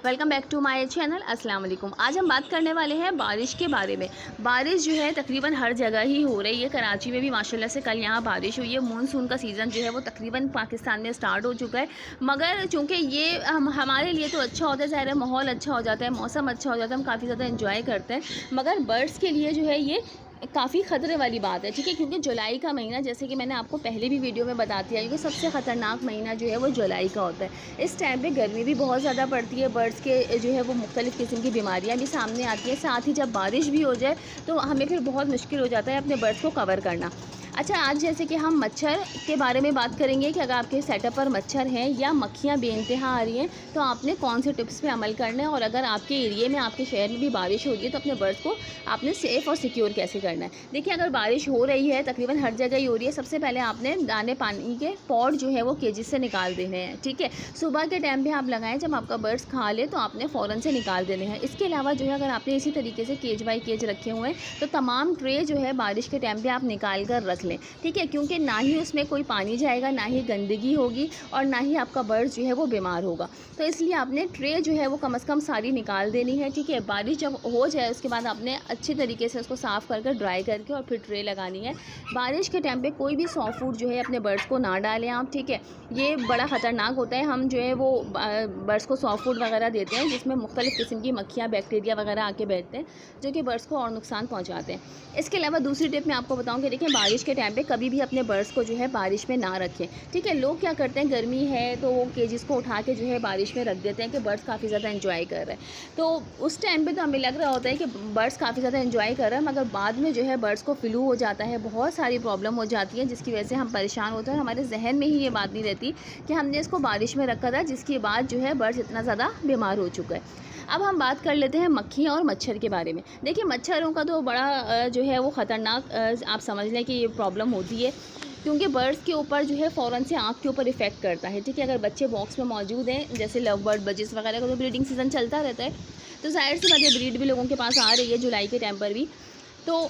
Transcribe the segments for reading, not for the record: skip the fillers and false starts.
Welcome back to my channel. अस्सलाम वालेकुम। आज हम बात करने वाले हैं बारिश के बारे में। बारिश जो है तकरीबन हर जगह ही हो रही है। कराची में भी माशाल्लाह से कल यहाँ बारिश हुई है। मानसून का सीज़न जो है वो तकरीबन पाकिस्तान में स्टार्ट हो चुका है, मगर चूँकि ये हमारे लिए तो अच्छा होता है, ज़ाहिर है माहौल अच्छा हो जाता है, मौसम अच्छा हो जाता है, हम काफ़ी ज़्यादा इंजॉय करते हैं, मगर बर्ड्स के लिए जो है ये काफ़ी ख़तरे वाली बात है, ठीक है। क्योंकि जुलाई का महीना, जैसे कि मैंने आपको पहले भी वीडियो में बता दिया, क्योंकि सबसे ख़तरनाक महीना जो है वो जुलाई का होता है। इस टाइम पे गर्मी भी बहुत ज़्यादा पड़ती है, बर्ड्स के जो है वो मुख्तलिफ़ किस्म की बीमारियाँ भी सामने आती हैं। साथ ही जब बारिश भी हो जाए तो हमें फिर बहुत मुश्किल हो जाता है अपने बर्ड्स को कवर करना। अच्छा, आज जैसे कि हम मच्छर के बारे में बात करेंगे कि अगर आपके सेटअप पर मच्छर हैं या मक्खियाँ बेइंतहा आ रही हैं तो आपने कौन से टिप्स पे अमल करना है, और अगर आपके एरिए में, आपके शहर में भी बारिश हो रही है तो अपने बर्ड्स को आपने सेफ़ और सिक्योर कैसे करना है। देखिए, अगर बारिश हो रही है, तकरीबन हर जगह ही हो रही है, सबसे पहले आपने दाने पानी के पॉट जो है वो केजेस से निकाल देने हैं, ठीक है। सुबह के टाइम पर आप लगाएँ, जब आपका बर्ड्स खा ले तो आपने फ़ौरन से निकाल देने हैं। इसके अलावा जो है, अगर आपने इसी तरीके से केज बाई केज रखे हुए हैं तो तमाम ट्रे जो है बारिश के टाइम पर आप निकाल कर रख लें, ठीक है। क्योंकि ना ही उसमें कोई पानी जाएगा, ना ही गंदगी होगी, और ना ही आपका बर्ड जो है वो बीमार होगा। तो इसलिए आपने ट्रे जो है वो कम से कम सारी निकाल देनी है, ठीक है। बारिश जब हो जाए उसके बाद आपने अच्छी तरीके से उसको साफ़ करके ड्राई करके और फिर ट्रे लगानी है। बारिश के टाइम पे कोई भी सॉफ्ट फूड जो है अपने बर्ड्स को ना डालें आप, ठीक है। ये बड़ा ख़तरनाक होता है। हम जो है वो बर्ड्स को सॉफ्ट फूड वगैरह देते हैं जिसमें मुख्तलिफ़ किस्म की मक्खियाँ, बैक्टीरिया वगैरह आके बैठते हैं, जो कि बर्ड्स को और नुकसान पहुँचाते हैं। इसके अलावा दूसरी टिप मैं आपको बताऊँ कि देखिए, बारिश के टाइम पर कभी भी अपने बर्ड्स को जो है बारिश में ना रखें, ठीक है। लोग क्या करते हैं, गर्मी है तो वो केजेस को उठा के जो है बारिश में रख देते हैं कि बर्ड्स काफ़ी ज़्यादा एंजॉय कर रहे हैं। तो उस टाइम पे तो हमें लग रहा होता है कि बर्ड्स काफ़ी ज़्यादा एंजॉय कर रहे हैं, मगर बाद में जो है बर्ड्स को फ्लू हो जाता है, बहुत सारी प्रॉब्लम हो जाती है, जिसकी वजह से हम परेशान होते हैं। हमारे जहन में ही ये बात नहीं रहती कि हमने इसको बारिश में रखा था, जिसके बाद जो है बर्ड्स इतना ज़्यादा बीमार हो चुका है। अब हम बात कर लेते हैं मक्खियाँ और मच्छर के बारे में। देखिए, मच्छरों का तो बड़ा जो है वो ख़तरनाक आप समझ लें कि ये प्रॉब्लम होती है, क्योंकि बर्ड्स के ऊपर जो है फ़ौरन से आँख के ऊपर इफ़ेक्ट करता है, ठीक है। अगर बच्चे बॉक्स में मौजूद हैं, जैसे लव बर्ड, बजिस वगैरह का तो ब्रीडिंग सीज़न चलता रहता है, तो ज़ाहिर सी बात है ब्रीड भी लोगों के पास आ रही है जुलाई के टाइम पर भी। तो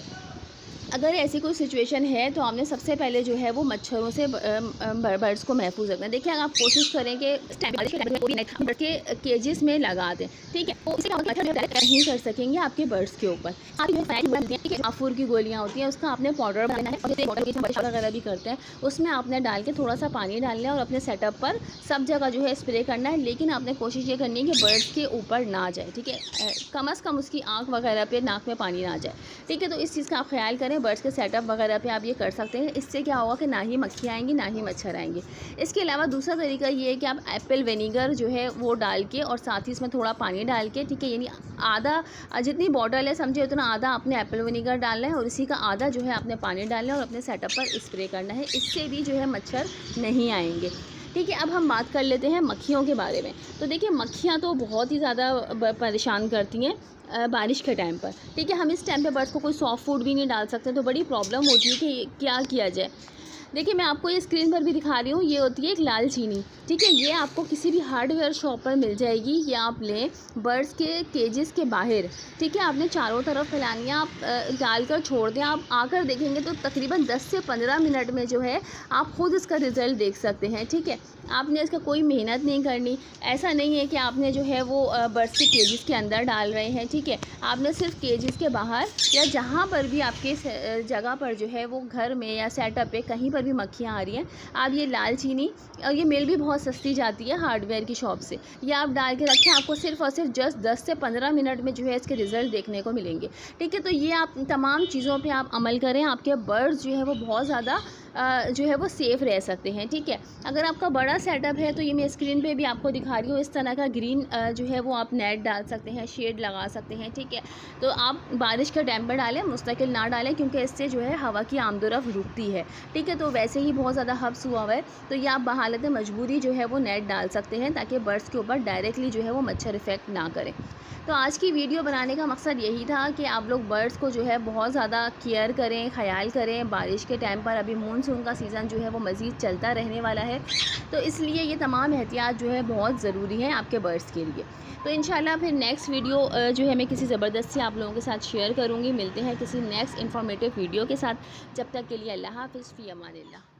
अगर ऐसी कोई सिचुएशन है तो आपने सबसे पहले जो है वो मच्छरों से बर्ड्स को महफूज रखना है। देखिए, अगर आप कोशिश करें कि बर्ड के केजेस में लगा दें, ठीक है, तो इससे नहीं कर सकेंगे आपके बर्ड्स के ऊपर। काफूर की गोलियां होती हैं, उसका आपने पाउडर बनाना है, और वगैरह भी करते हैं, उसमें आपने डाल के थोड़ा सा पानी डालना है और अपने सेटअप पर सब जगह जो है स्प्रे करना है। लेकिन आपने कोशिश ये करनी है कि बर्ड्स के ऊपर ना जाए, ठीक है। कम से कम उसकी आँख वगैरह पे, नाक में पानी ना जाए, ठीक है। तो इस चीज़ का आप ख्याल करें। बर्ड्स के सेटअप वगैरह पे आप ये कर सकते हैं। इससे क्या होगा कि ना ही मक्खियाँ आएंगी, ना ही मच्छर आएंगे। इसके अलावा दूसरा तरीका ये है कि आप एप्पल विनीगर जो है वो डाल के और साथ ही इसमें थोड़ा पानी डाल के, ठीक है, यानी आधा, जितनी बॉटल है समझे उतना आधा आपने एप्पल विनीगर डालना है और इसी का आधा जो है आपने पानी डालना है और अपने सेटअप पर स्प्रे करना है। इससे भी जो है मच्छर नहीं आएंगे, ठीक है। अब हम बात कर लेते हैं मक्खियों के बारे में। तो देखिए, मक्खियाँ तो बहुत ही ज़्यादा परेशान करती हैं बारिश के टाइम पर, ठीक है। हम इस टाइम पे बर्ड्स को कोई सॉफ्ट फूड भी नहीं डाल सकते, तो बड़ी प्रॉब्लम होती है कि क्या किया जाए। देखिए, मैं आपको ये स्क्रीन पर भी दिखा रही हूँ, ये होती है एक लाल चीनी, ठीक है। ये आपको किसी भी हार्डवेयर शॉप पर मिल जाएगी। ये आप लें बर्ड्स के केजेस के बाहर, ठीक है। आपने चारों तरफ फैलानी है, आप डाल कर छोड़ दें। आप आकर देखेंगे तो तकरीबन 10 से 15 मिनट में जो है आप ख़ुद इसका रिज़ल्ट देख सकते हैं, ठीक है। आपने इसका कोई मेहनत नहीं करनी। ऐसा नहीं है कि आपने जो है वो बर्ड्स के केजेस के अंदर डाल रहे हैं, ठीक है। आपने सिर्फ केजेस के बाहर या जहाँ पर भी आपके जगह पर जो है वो घर में या सेटअप पे कहीं पर भी मक्खियाँ आ रही हैं, आप ये लाल चीनी, और ये मिल भी बहुत सस्ती जाती है हार्डवेयर की शॉप से, ये आप डाल के रखें। आपको सिर्फ और सिर्फ जस्ट 10 से 15 मिनट में जो है इसके रिज़ल्ट देखने को मिलेंगे, ठीक है। तो ये आप तमाम चीज़ों पे आप अमल करें, आपके बर्ड्स जो है वो बहुत ज़्यादा जो है वो सेफ़ रह सकते हैं, ठीक है। अगर आपका बड़ा सेटअप है तो ये मैं स्क्रीन पे भी आपको दिखा रही हूँ, इस तरह का ग्रीन जो है वो आप नेट डाल सकते हैं, शेड लगा सकते हैं, ठीक है। तो आप बारिश के टाइम पर डालें, मुस्तकिल ना डालें, क्योंकि इससे जो है हवा की आमदोरफ़्त रुकती है, ठीक है। तो वैसे ही बहुत ज़्यादा हब्स हुआ हुआ है, तो ये आप बहालत मजबूरी जो है वो नेट डाल सकते हैं, ताकि बर्ड्स के ऊपर डायरेक्टली जो है वो मच्छर इफ़ेक्ट ना करें। तो आज की वीडियो बनाने का मकसद यही था कि आप लोग बर्ड्स को जो है बहुत ज़्यादा केयर करें, ख्याल करें। बारिश के टाइम पर अभी मानसून का सीज़न जो है वो मज़ीद चलता रहने वाला है, तो इसलिए ये तमाम एहतियात जो है बहुत ज़रूरी है आपके बर्ड्स के लिए। तो इंशाल्लाह फिर नेक्स्ट वीडियो जो है मैं किसी ज़बरदस्ती आप लोगों के साथ शेयर करूँगी। मिलते हैं किसी नेक्स्ट इन्फॉर्मेटिव वीडियो के साथ। जब तक के लिए अल्लाह हाफ़िज़, फ़ी अमानिल्लाह।